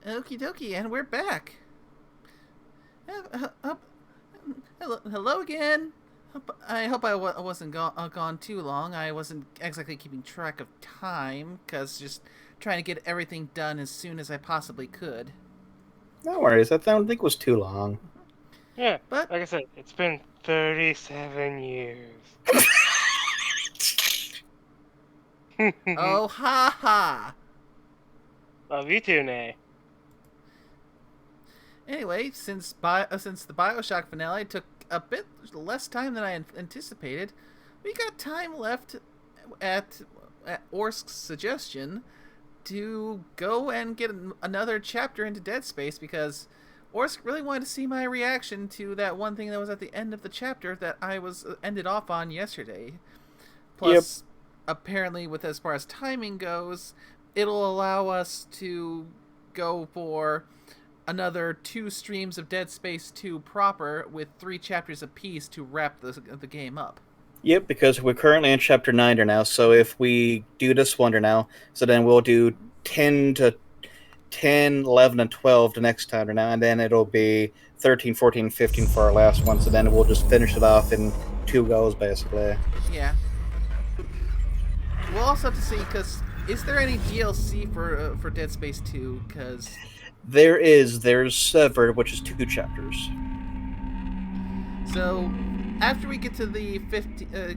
Okie dokie, and we're back. Hello again. I hope I wasn't gone too long. I wasn't exactly keeping track of time, because just trying to get everything done as soon as I possibly could. No worries. I don't think it was too long. Yeah, But, like I said, it's been 37 years. oh ha ha! Love you too, Nay. Anyway, since the Bioshock finale took a bit less time than I anticipated, we got time left at, at Orsk's suggestion to go and get another chapter into Dead Space because Orsk really wanted to see my reaction to that one thing that was at the end of the chapter that I was ended off on yesterday. Yep. Plus, apparently, with as far as timing goes, it'll allow us to go for another 2 streams of Dead Space 2 proper with 3 chapters apiece to wrap the game up. Yep, because we're currently in chapter 9 now, so if we do this one now, so then we'll do 10 to 10, 11, and 12 the next time now, and then it'll be 13, 14, 15 for our last one, so then we'll just finish it off in 2 goes, basically. Yeah. We'll also have to see, because is there any DLC for Dead Space 2? Because There's Severed, which is 2 chapters. so after we get to the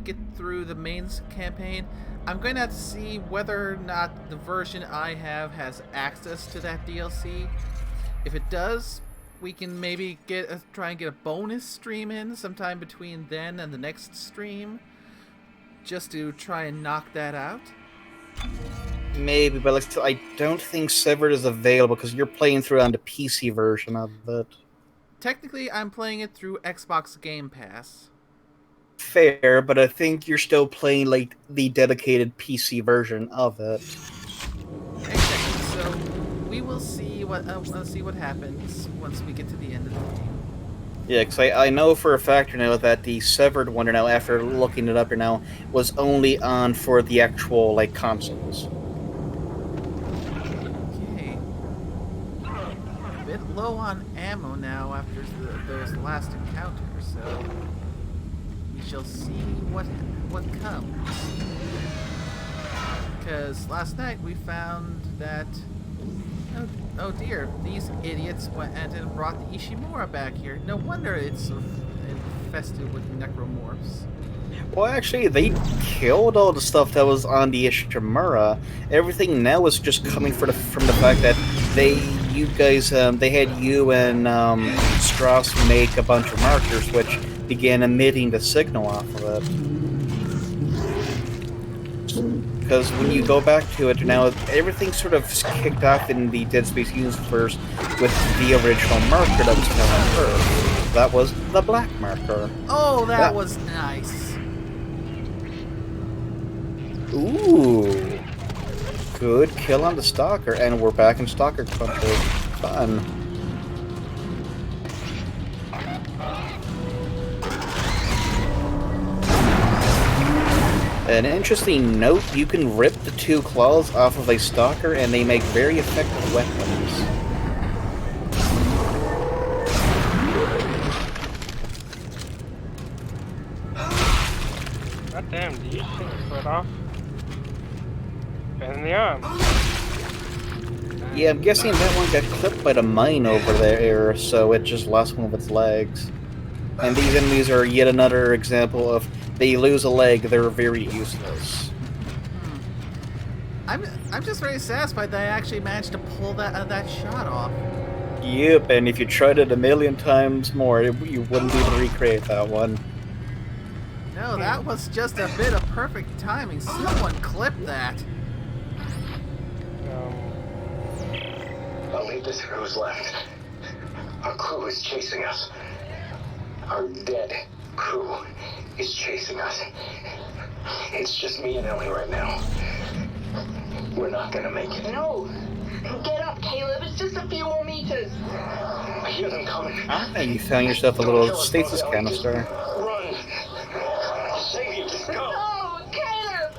get through the mains campaign, I'm going to have to see whether or not the version I have has access to that DLC. If it does, we can maybe try and get a bonus stream in sometime between then and the next stream, just to try and knock that out. Maybe, but I don't think Severed is available because you're playing through on the PC version of it. Technically, I'm playing it through Xbox Game Pass. Fair, but I think you're still playing like the dedicated PC version of it. Exactly. So we will see what happens once we get to the end of the game. Yeah, because I know for a fact now that the Severed one now, after looking it up now, was only on for the actual like consoles. Okay. A bit low on ammo now after those last encounters, so we shall see what comes. Because last night we found that oh dear, these idiots went and brought the Ishimura back here. No wonder it's infested with necromorphs. Well, actually, they killed all the stuff that was on the Ishimura. Everything now is just coming from the fact that they had you and Strauss make a bunch of markers, which began emitting the signal off of it. Because when you go back to it now, everything sort of kicked off in the Dead Space universe with the original marker that was telling her. That was the black marker. Oh, that was nice. Ooh. Good kill on the Stalker, and we're back in Stalker country. Fun. An interesting note, you can rip the 2 claws off of a Stalker and they make very effective weapons. God damn, do you take your foot off? Bend the arm. Yeah, I'm guessing that one got clipped by the mine over there, so it just lost one of its legs. And these enemies are yet another example of they lose a leg, they're very useless. I'm just very satisfied that I actually managed to pull that shot off. Yep, and if you tried it a million times more, you wouldn't be able to recreate that one. No, that was just a bit of perfect timing. Someone clipped that. I'll leave this to who's left. Our crew is chasing us. Our dead crew is chasing us. It's just me and Ellie right now. We're not gonna make it. No! Get up, Caleb. It's just a few more meters. I hear them coming. Ah, you found yourself a little stasis canister. Run! I'll save you. Just go. No, Caleb!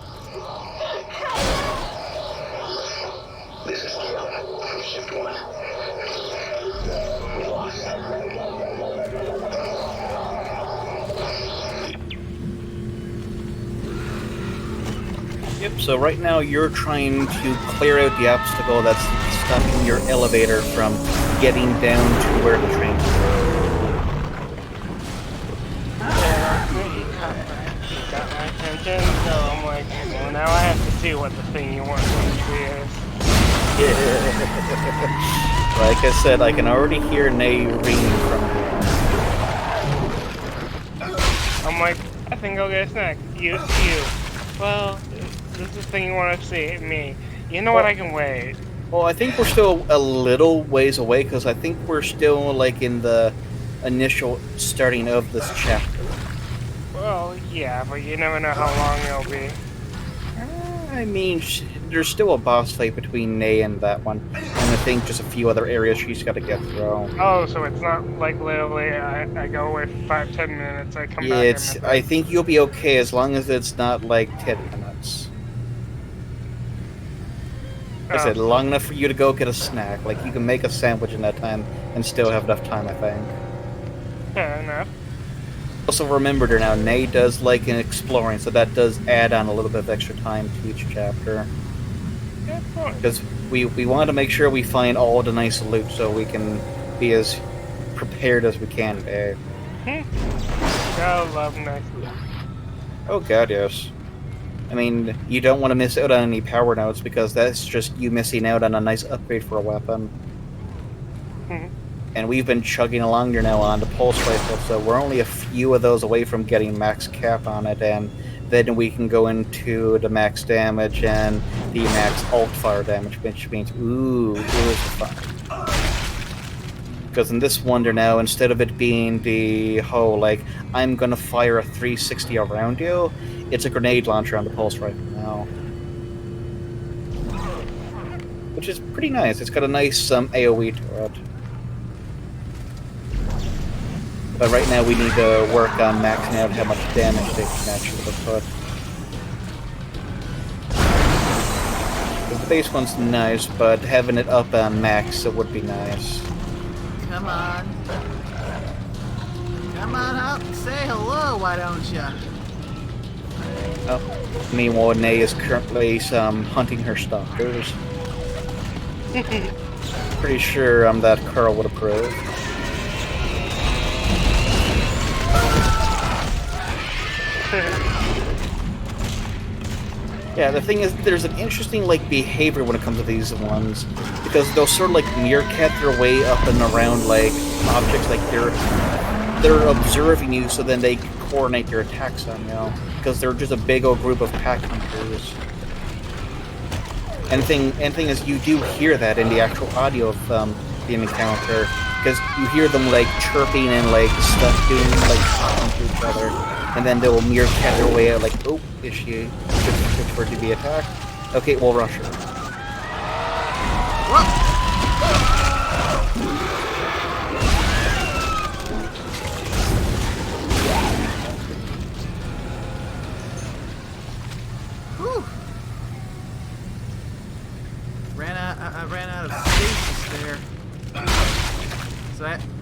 This is Caleb from Shift 1. So right now you're trying to clear out the obstacle that's stopping your elevator from getting down to where the train is. Yeah, you got my attention, so I'm like, well, now I have to see what the thing you want me to see is. Like I said, I can already hear Nay ringing from here. I'm like, I think I'll get a snack. You. Well, this is the thing you want to see, me. You know what, I can wait. Well, I think we're still a little ways away, because I think we're still, like, in the initial starting of this chapter. Well, yeah, but you never know how long it'll be. I mean, there's still a boss fight between Nay and that one, and I think just a few other areas she's got to get through. Oh, so it's not like literally I go away for 5-10 minutes, I come Yeah, back. I think you'll be okay as long as it's not like 10 minutes. Like I said, long enough for you to go get a snack. Like, you can make a sandwich in that time and still have enough time, I think. Fair enough. Also, remember now, Nay does like in exploring, so that does add on a little bit of extra time to each chapter. Yeah, of course. Because we want to make sure we find all the nice loot so we can be as prepared as we can be. Gotta love nice loot. Oh god, yes. I mean, you don't want to miss out on any power notes, because that's just you missing out on a nice upgrade for a weapon. And we've been chugging along here now on the pulse rifle, so we're only a few of those away from getting max cap on it, and then we can go into the max damage and the max alt fire damage, which means, ooh, it was fun. Because in this wonder now, instead of it being the whole, like, I'm gonna fire a 360 around you, it's a grenade launcher on the pulse rifle now. Which is pretty nice. It's got a nice AoE to it. But right now we need to work on maxing out how much damage they can actually put. Because the base one's nice, but having it up on max, it would be nice. Come on. Come on up and say hello, why don't ya? Oh. Meanwhile, Nay is currently hunting her stalkers. Pretty sure that Carl would approve. Yeah, the thing is, there's an interesting behavior when it comes to these ones, because they'll sort of meerkat their way up and around objects, they're observing you, so then they coordinate their attacks on you, because they're just a big old group of pack hunters. And the thing is, you do hear that in the actual audio of the encounter, because you hear them chirping and stuff doing talking to each other. And then they'll meerkat their way out, oh, is she good for it to be attacked? Okay, we'll rush her. Whew. I ran out of stasis there.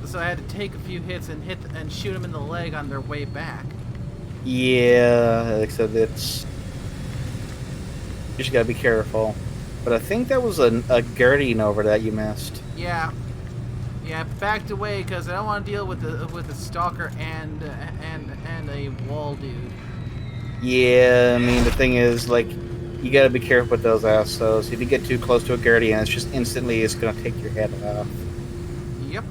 So I had to take a few hits and shoot them in the leg on their way back. Yeah, except it's... You just gotta be careful. But I think that was a guardian over that you missed. Yeah. Yeah, I backed away because I don't want to deal with a stalker and a wall dude. Yeah, I mean, the thing is, you gotta be careful with those assholes. If you get too close to a guardian, it's just instantly it's gonna take your head off. Yep.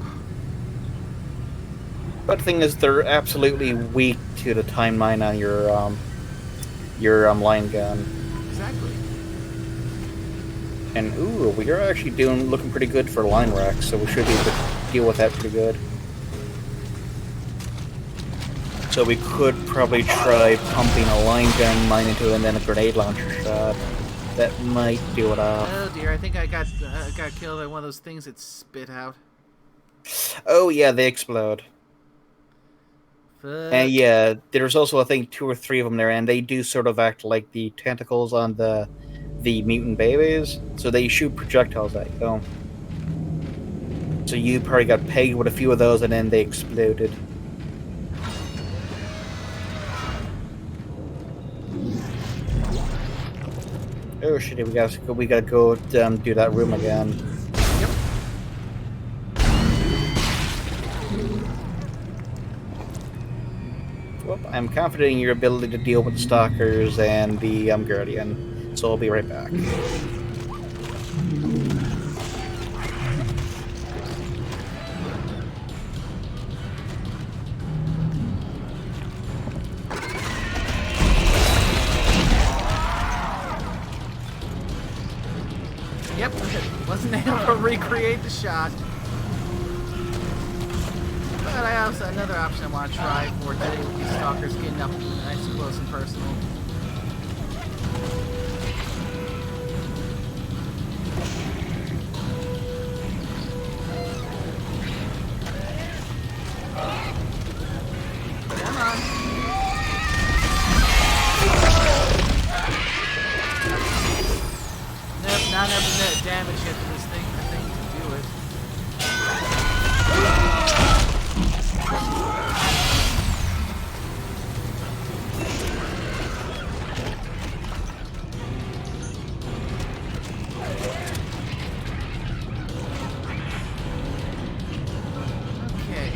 But the thing is, they're absolutely weak to the timeline on your line gun. Exactly. And ooh, we are actually looking pretty good for line racks, so we should be able to deal with that pretty good. So we could probably try pumping a line gun mine into it and then a grenade launcher shot. That might do it off. Oh dear, I think I got killed by one of those things that spit out. Oh yeah, they explode. Fuck. And yeah, there's also I think 2 or 3 of them there, and they do sort of act like the tentacles on the mutant babies, so they shoot projectiles at you. So you probably got pegged with a few of those, and then they exploded. Oh shit! We gotta go do that room again. Yep. Well, I'm confident in your ability to deal with the stalkers and the guardian, so I'll be right back. Yep, wasn't able to recreate the shot. But I have another option I want to try for dealing with these stalkers, getting up nice, close, and personal. Come on. Nope, not enough net damage yet to this thing, I think, to do it. Okay.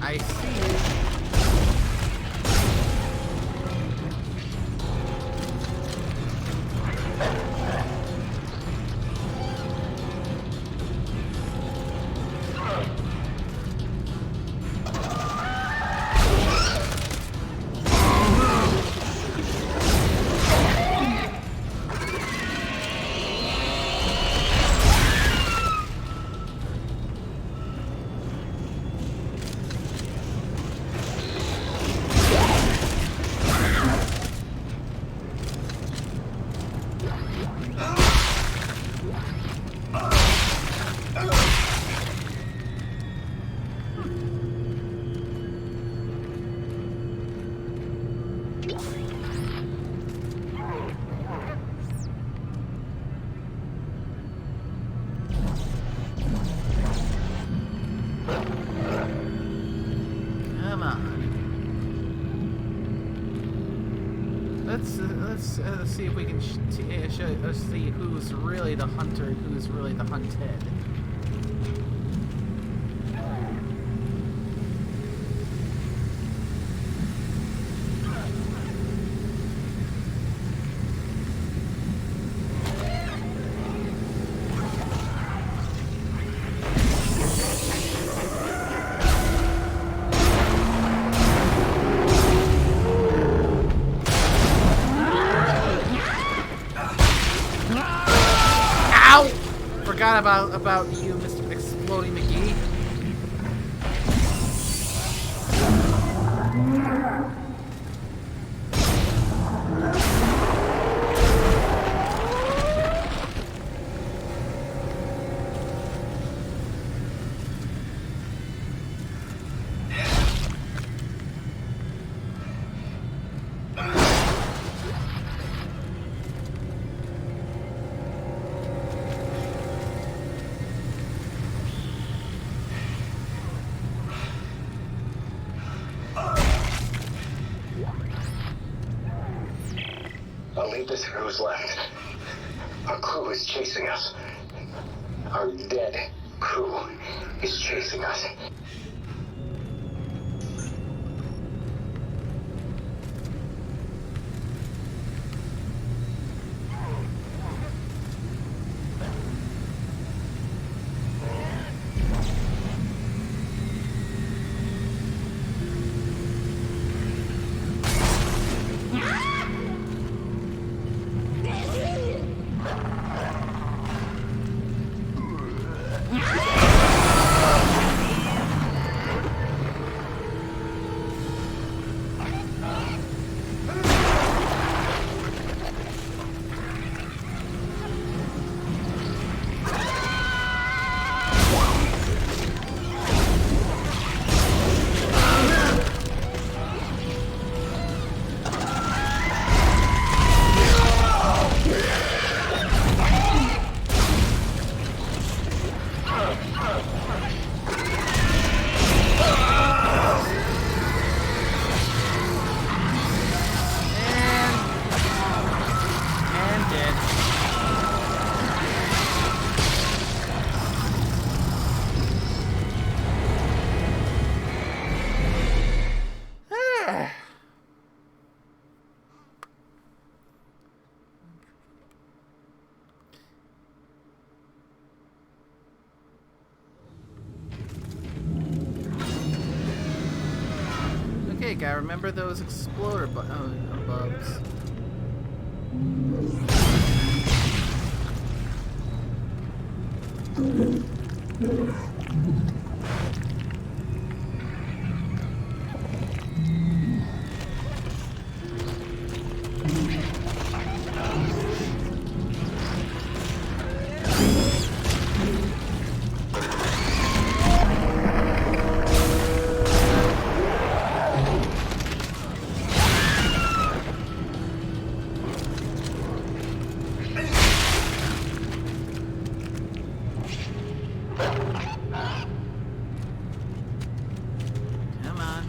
I see it. Come on. Let's see if we can see who's really the hunter and who's really the hunted. Ow! Forgot about you, Mr. Exploding McGee. I'll leave this for who's left. Our crew is chasing us. Our dead crew is chasing us. mistake. I remember those exploder bugs. Come on.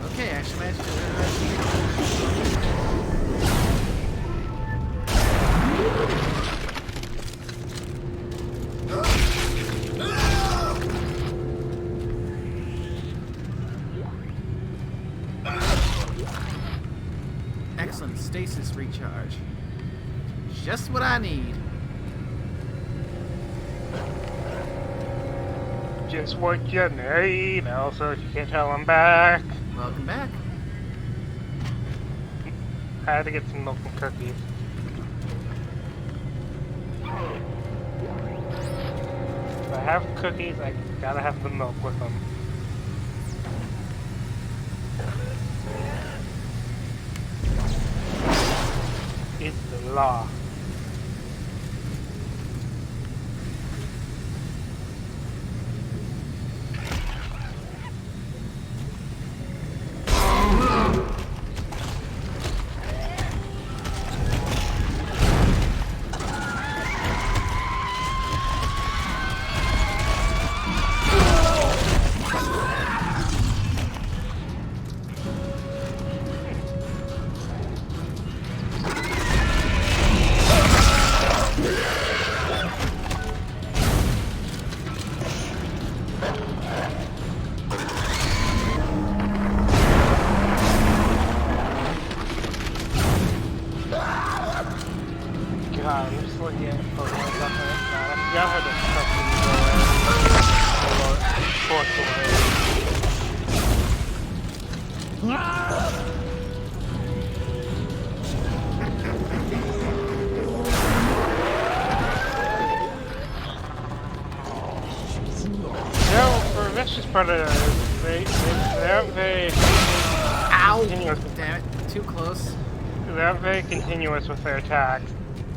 Okay, actually managed to excellent stasis recharge. Just what I need. Just what you need. Also, if you can't tell, I'm back. Welcome back. I had to get some milk and cookies. If I have cookies, I gotta have the milk with them. It's the law. God, I'm just looking at Pokemon stuff like that. I forgot how to fucking for vicious predators, they aren't very continuous. Damn it, too close. They aren't very continuous with their attacks.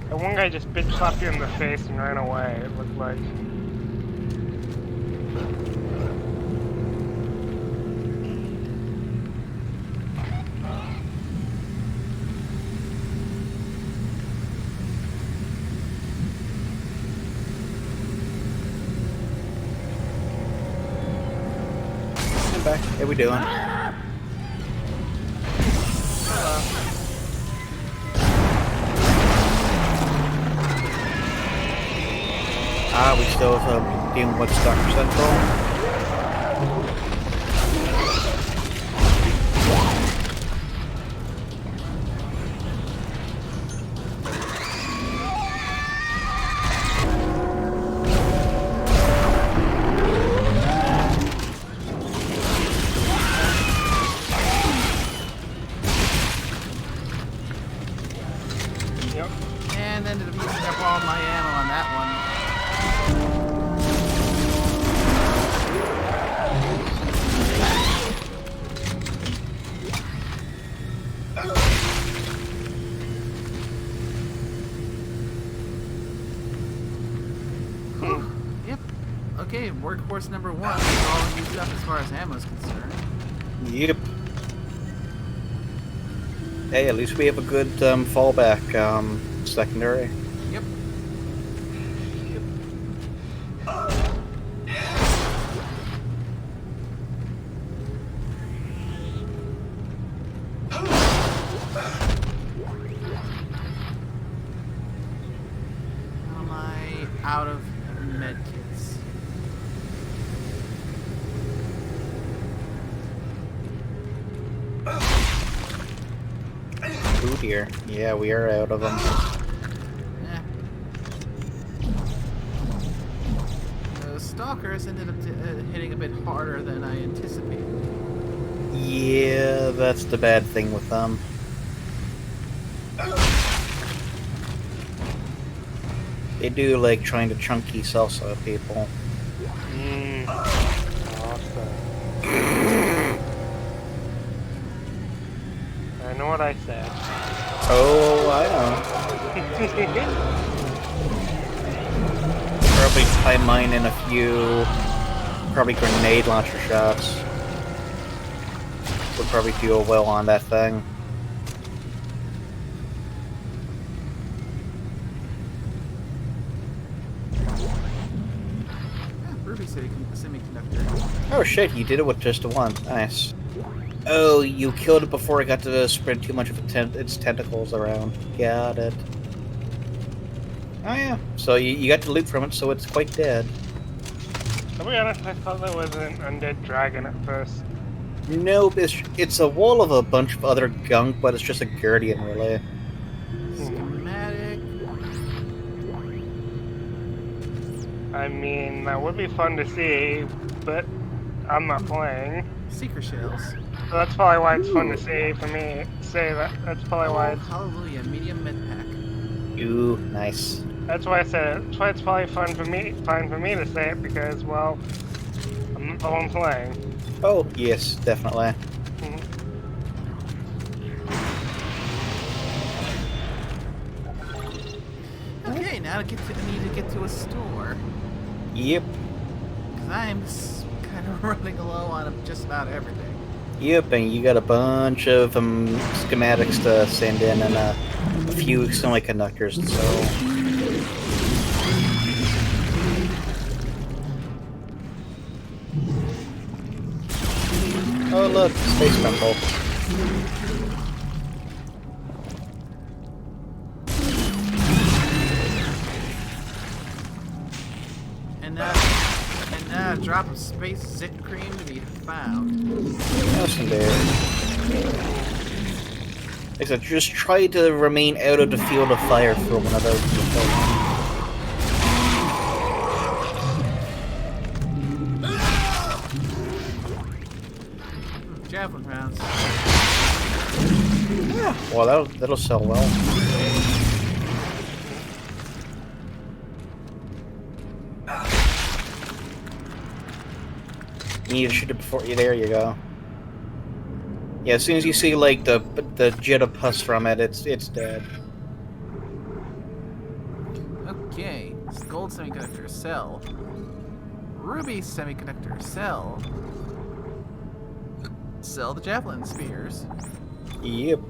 And one guy just bitch slapped you in the face and ran away, it looked like. I'm back. How we doing? We still have dealing with Dr. Central. Yep. And ended up using up all my ammo on that one. Yep. Okay, workhorse number 1 is all used up as far as ammo is concerned. Yep. Hey, at least we have a good fallback secondary. Yep. How am I out of medkits? dear. Yeah, we are out of them. Eh. The stalkers ended up hitting a bit harder than I anticipated. Yeah, that's the bad thing with them. They do like trying to chunky salsa people. Awesome. I know what I said. Oh, I know. Probably tie mine in a few. Probably grenade launcher shots. Would probably do well on that thing. Ruby semiconductor. Oh shit, you did it with just the one. Nice. Oh, you killed it before it got to spread too much of its tentacles around. Got it. Oh yeah. So you got the loot from it, so it's quite dead. To be honest, I thought there was an undead dragon at first. Nope, it's a wall of a bunch of other gunk, but it's just a guardian, really. Schematic. I mean, that would be fun to see, but I'm not playing. Seeker shells. So that's probably why it's fun to see for me. Say that. That's probably why it's. Hallelujah, medium med pack. Ooh, nice. That's why I said it. That's why it's probably fun for me to say it because, well, I'm the one playing. Oh, yes, definitely. Okay, now I need to get to a store. Yep. Because I'm kind of running low on just about everything. Yep, and you got a bunch of schematics to send in and a few semiconductors, so... Oh look, space temple. And now a drop of space zit cream to be found. Yes, indeed. Like I said, just try to remain out of the field of fire for one of those people. Javelin rounds. Yeah, well, that'll sell well. You need to shoot it before you. There you go. Yeah, as soon as you see like the jet of pus from it, it's dead. Okay, gold semiconductor cell. Ruby semiconductor cell. Sell the javelin spears. Yep.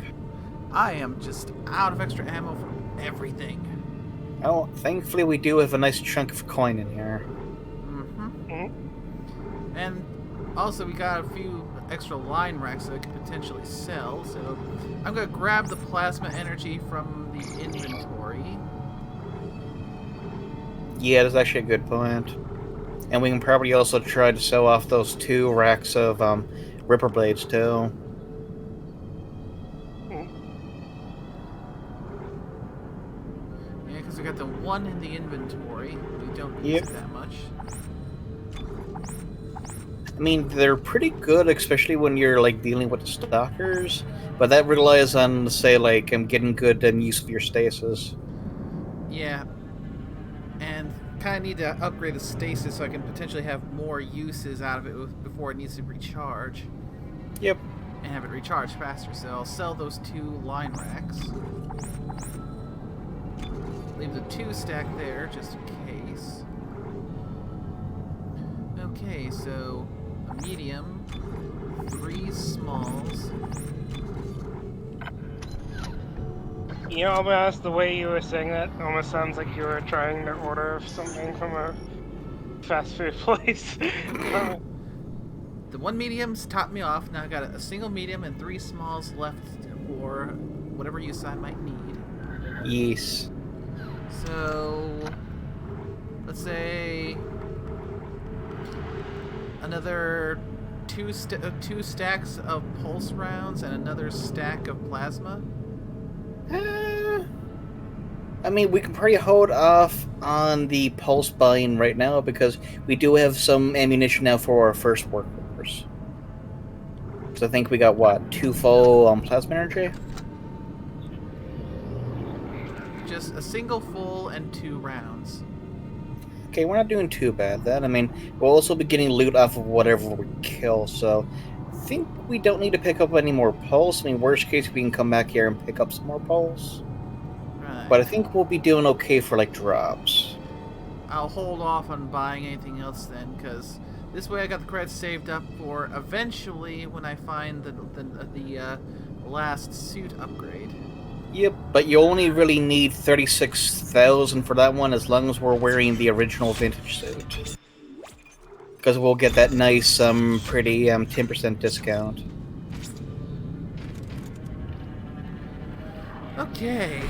I am just out of extra ammo for everything. Oh, thankfully we do have a nice chunk of coin in here. And also we got a few extra line racks that I could potentially sell, so I'm gonna grab the plasma energy from the inventory. Yeah, that's actually a good point. And we can probably also try to sell off those 2 racks of Ripper Blades too. Yeah, because we got the one in the inventory. We don't use Yep. it that much. I mean, they're pretty good, especially when you're like dealing with the stalkers. But that relies on, say, like getting good use of your stasis. Yeah. And kind of need to upgrade the stasis so I can potentially have more uses out of it before it needs to recharge. Yep. And have it recharge faster, so I'll sell those 2 line racks. Leave the 2 stack there, just in case. Okay, so a medium, 3 smalls. You know, I'll be honest, the way you were saying that almost sounds like you were trying to order something from a fast food place. The 1 medium's topped me off. Now I got a single medium and 3 smalls left for whatever use I might need. Yes. So let's say another 2 stacks of pulse rounds and another stack of plasma. I mean, we can probably hold off on the pulse buying right now because we do have some ammunition now for our first workforce. So I think we got, what, 2 full plasma energy? Just a single full and 2 rounds. Okay, we're not doing too bad then. I mean, we'll also be getting loot off of whatever we kill, so I think we don't need to pick up any more pulse. I mean, worst case, we can come back here and pick up some more pulse. Right. But I think we'll be doing okay for, like, drops. I'll hold off on buying anything else then, because this way I got the credits saved up for eventually when I find the last suit upgrade. Yep, but you only really need 36,000 for that one as long as we're wearing the original vintage suit. Because we'll get that nice, pretty 10% discount. Okay.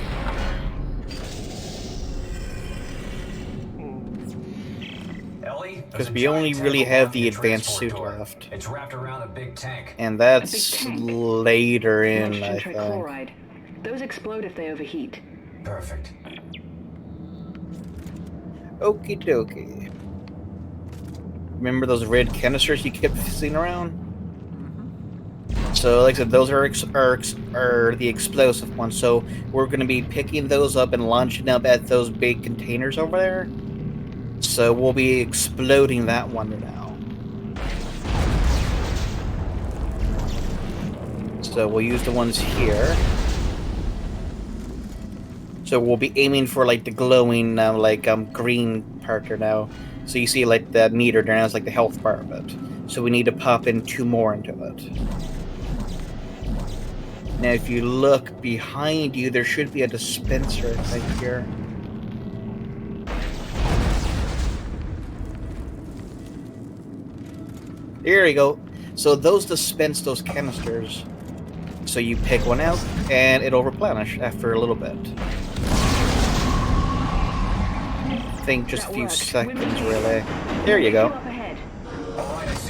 Ellie, Because we only really have the advanced suit left. It's wrapped around a big tank. And that's A big tank? later in, I Nitrogen think. trichloride. Those explode if they overheat. Perfect. Okie dokie. Remember those red canisters you kept seeing around? So, like I said, those are the explosive ones. So we're going to be picking those up and launching up at those big containers over there. So we'll be exploding that one now. So we'll use the ones here. So we'll be aiming for like the glowing, green part there now. So you see like that meter there now is like the health part of it. So we need to pop in 2 more into it. Now if you look behind you, there should be a dispenser right here. There you go. So those dispense those canisters. So you pick one out, and it'll replenish after a little bit. I think just a few seconds, really. There you go.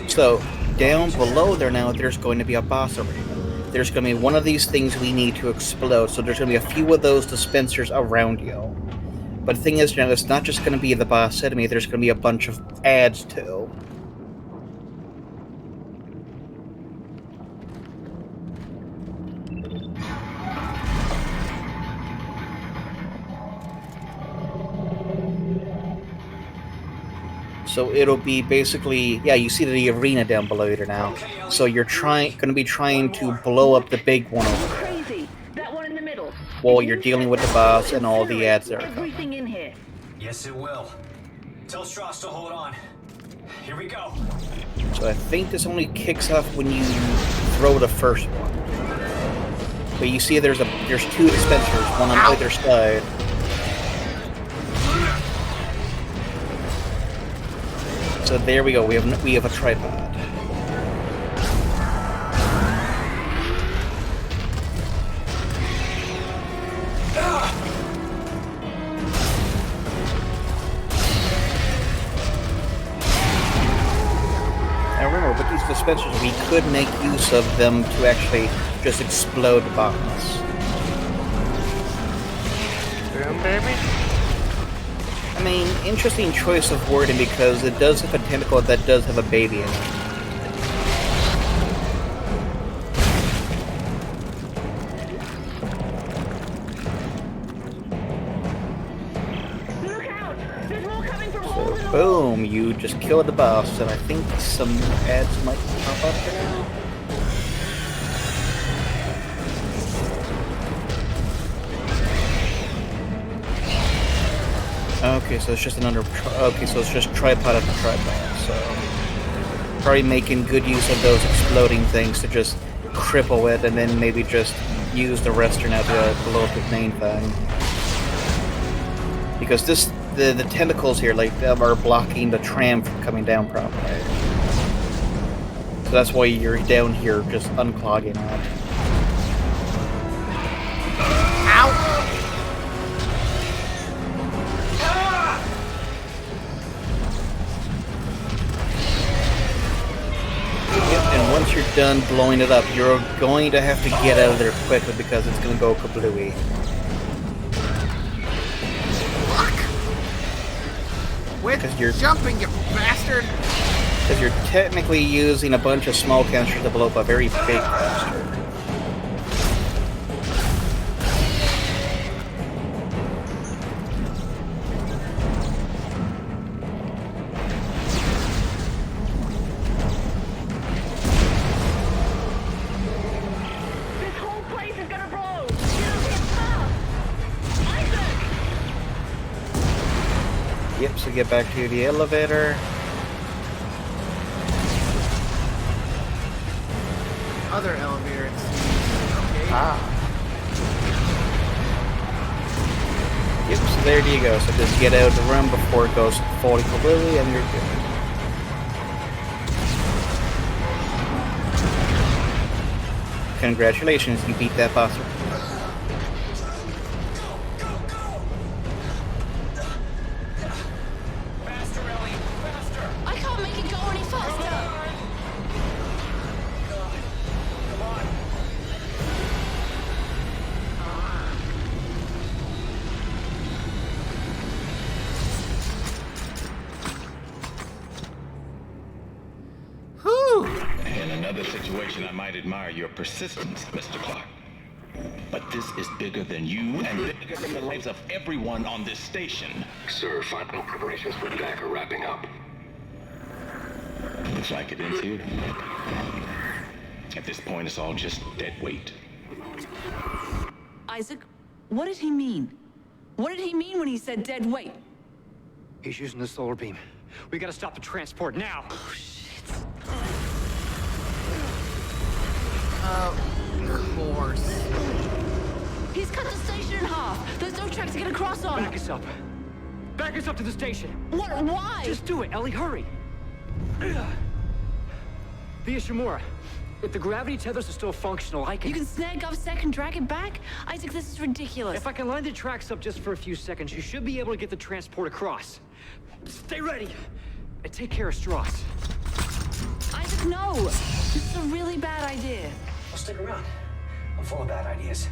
So, down below there now, there's going to be a boss arena. There's going to be one of these things we need to explode, so there's going to be a few of those dispensers around you. But the thing is, now, it's not just going to be the boss enemy, there's going to be a bunch of ads, too. So it'll be basically, yeah, you see the arena down below there now. So you're going to be trying to blow up the big one over there Crazy. That one in the middle. while you're dealing with the boss and all the ads that are coming. Everything in here. Yes, it will. Tell Strauss to hold on. Here we go. So I think this only kicks off when you throw the first one. But you see there's 2 dispensers, one on either side. So there we go. We have a tripod. Now remember, with these dispensers, we could make use of them to actually just explode the bombs. Boom, baby. I mean, interesting choice of wording because it does have a tentacle that does have a baby in it. Look out! There's more coming from holes in the Boom, you just killed the boss, and I think some ads might pop up there now. Okay, so it's just it's just tripod after tripod, so probably making good use of those exploding things to just cripple it, and then maybe just use the rester now to blow up the main thing. Because the tentacles here, are blocking the tram from coming down properly. So that's why you're down here just unclogging it. once you're done blowing it up, you're going to have to get out of there quickly because it's going to go kablooey. Quit 'Cause you're- jumping, you bastard! Because you're technically using a bunch of small canisters to blow up a very big canister. This whole place is gonna blow! Get up here fast! Isaac! Yep, so get back to the elevator. Other elevator, it seems. Okay. Yep, so there you go. So just get out of the room before it goes fully kablooey and you're good. Congratulations, you beat that boss. Faster, Ellie! Faster! I can't make it go any faster. Come on! Whew! In another situation, I might admire your persistence, Mr. Clark. But this is bigger than you and bigger than the lives of everyone on this station. Sir, final preparations for attack are wrapping up. Looks like it ends here. At this point, it's all just dead weight. Isaac, what did he mean? What did he mean when he said dead weight? He's using the solar beam. We gotta stop the transport now. Oh, shit. Of course. He's cut the station in half. There's no track to get across on. Back us up. Back us up to the station. What? Why? Just do it, Ellie. Hurry. Via Shimura, if the gravity tethers are still functional, I can... You can snag Govsec and drag it back? Isaac, this is ridiculous. If I can line the tracks up just for a few seconds, you should be able to get the transport across. Stay ready. And take care of Strauss. Isaac, no. This is a really bad idea. I'll stick around. I'm full of bad ideas.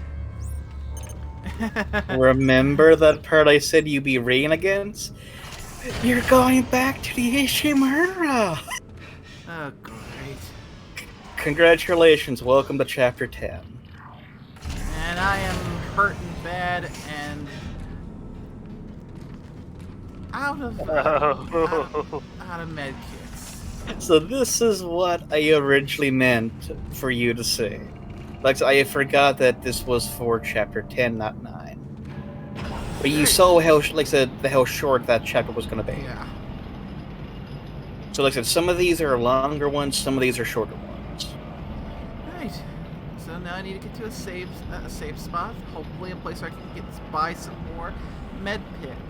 Remember that part I said you'd be rain against? You're going back to the Ishimura! Oh, great. Congratulations, welcome to Chapter 10. And I am hurt and bad and out of med kits. So this is what I originally meant for you to say. Like, I forgot that this was for Chapter 10, not 9. But you saw how, like I said, how short that chapter was going to be. Yeah. So like I said, some of these are longer ones, some of these are shorter ones. Right. So now I need to get to a safe spot. Hopefully a place where I can buy some more med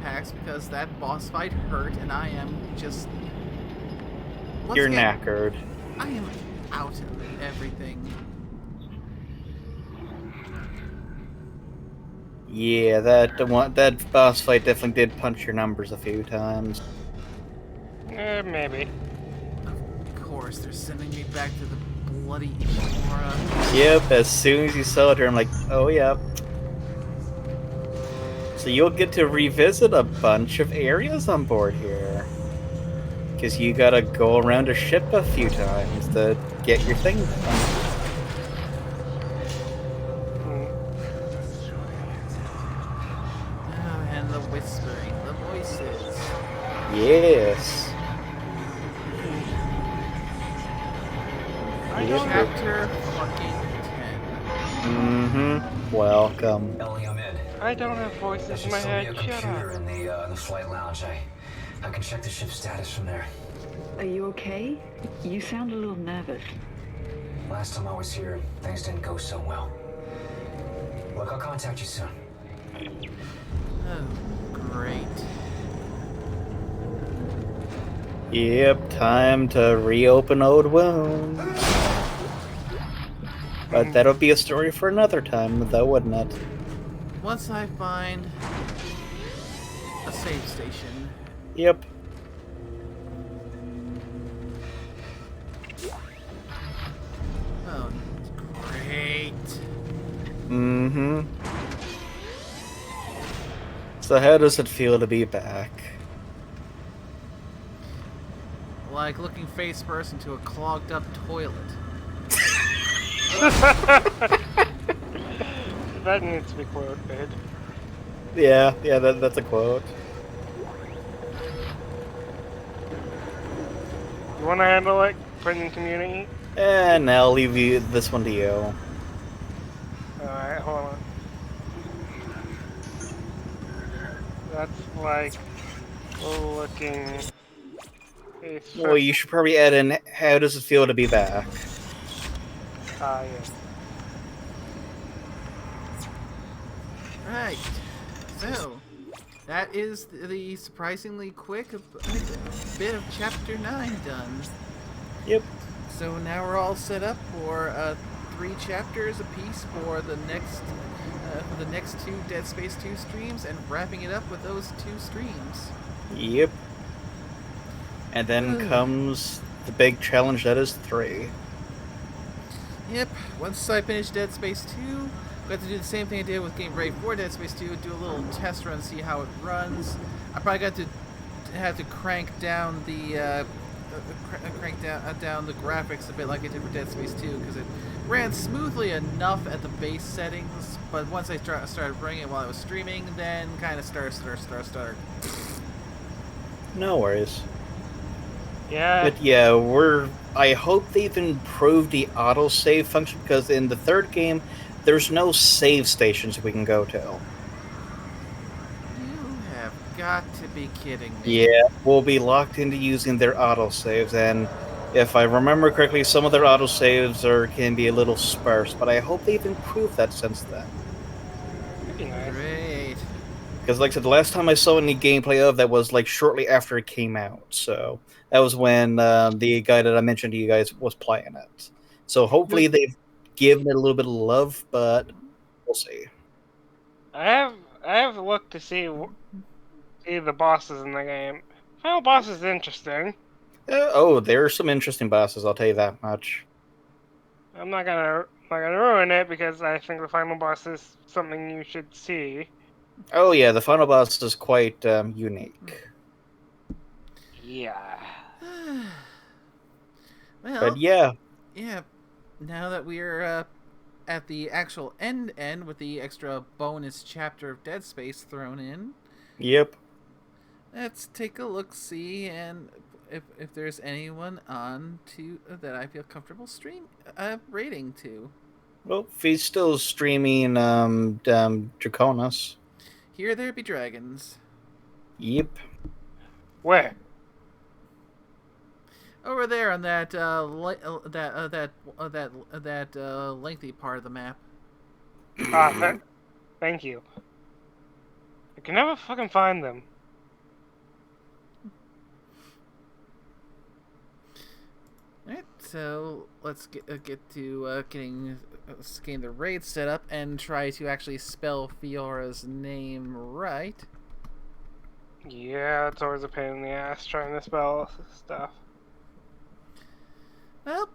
packs because that boss fight hurt and I am just... Once You're again, knackered. I am out of everything. Yeah, that boss fight definitely did punch your numbers a few times. Maybe. Of course, they're sending me back to the bloody Ishimura. Yep, as soon as you saw it, I'm like, oh yeah. So you'll get to revisit a bunch of areas on board here. Because you gotta go around a ship a few times to get your thing done. Oh, and the whispering, the voices. Yes. Chapter fucking 10. Mm-hmm. Welcome. Ellie, I'm in. I don't have There voices should in my still be a head. Shut computer up. in the flight lounge. I can check the ship's status from there. Are you okay? You sound a little nervous. Last time I was here, things didn't go so well. Look, I'll contact you soon. Oh, great. Yep, time to reopen old wounds. But that'll be a story for another time, though, wouldn't it? Once I find a save station. Yep. Mm-hmm. So how does it feel to be back? Like looking face first into a clogged up toilet. That needs to be quoted. Yeah, that's a quote. You want to handle it? Put in community? And I'll leave this one to you. Alright, hold on. That's like looking face Well, you should probably add in how does it feel to be back? yes. Right. So, that is the surprisingly quick bit of Chapter 9 done. Yep. So now we're all set up for 3 chapters apiece for the next 2 Dead Space 2 streams, and wrapping it up with those 2 streams. Yep. And then comes the big challenge that is 3. Yep. Once I finish Dead Space 2, I got to do the same thing I did with Game Break for Dead Space 2, do a little test run, see how it runs. I probably got to have to crank down the down the graphics a bit like I did for Dead Space 2, because it ran smoothly enough at the base settings, but once I started running it while I was streaming, then kind of start. No worries. Yeah. But yeah, I hope they've improved the autosave function, because in the 3rd game, there's no save stations we can go to. You have got to be kidding me. Yeah, we'll be locked into using their autosaves, and if I remember correctly, some of their autosaves can be a little sparse, but I hope they've improved that since then. That'd be nice. Great. Because like I said, the last time I saw any gameplay of that was like shortly after it came out, so that was when the guy that I mentioned to you guys was playing it. So hopefully they've given it a little bit of love, but we'll see. I have looked to see the bosses in the game. Final boss is interesting. There are some interesting bosses, I'll tell you that much. I'm not gonna ruin it because I think the final boss is something you should see. Oh yeah, the final boss is quite unique. Yeah. Well, But yeah. Yeah, now that we're at the actual end with the extra bonus chapter of Dead Space thrown in. Yep. Let's take a look-see, and if there's anyone on to that I feel comfortable rating to. Well, if he's still streaming Draconis. Here there be dragons. Yep. Where? Over there on that lengthy part of the map. Thank you. I can never fucking find them. Alright, so let's get to getting the raid set up and try to actually spell Fiora's name right. Yeah, it's always a pain in the ass trying to spell stuff. Well,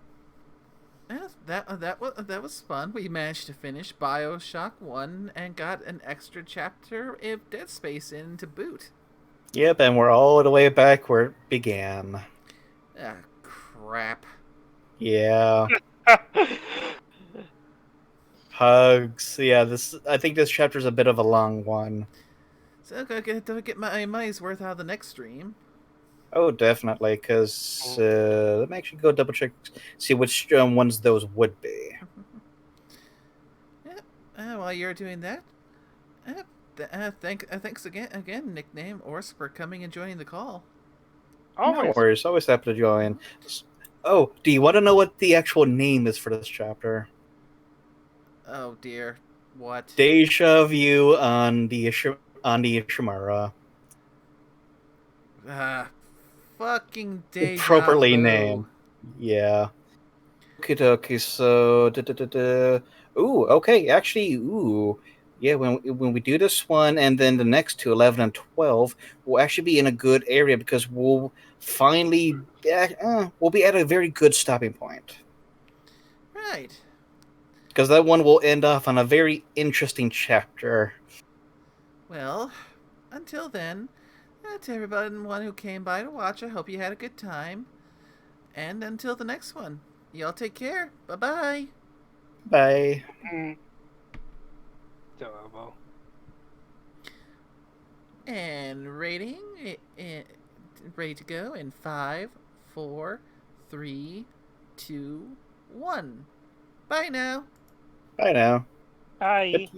that was fun. We managed to finish Bioshock 1 and got an extra chapter of Dead Space in to boot. Yep, and we're all the way back where it began. Ah, crap. Yeah. Hugs. Yeah, I think this chapter's a bit of a long one. So I gotta get my money's worth out of the next stream. Oh, definitely, because let me actually go double check, see which ones those would be. Yeah. While you're doing that, thanks again, nickname Ors, for coming and joining the call. No worries, always happy to join. Oh, do you want to know what the actual name is for this chapter? Oh dear, what? Deja Vu on the Ishimura. Fucking deja Appropriately vu. named. Yeah. Okay, so ooh, okay, actually, ooh. Yeah, when we do this one and then the next two, 11 and 12, we'll actually be in a good area because we'll finally we'll be at a very good stopping point. Right. because that one will end off on a very interesting chapter. Well, until then, to everyone who came by to watch, I hope you had a good time. And until the next one, y'all take care. Bye-bye. Bye. Adorable. And rating, ready to go in 5, 4, 3, 2, 1. Bye now. Bye now. Bye.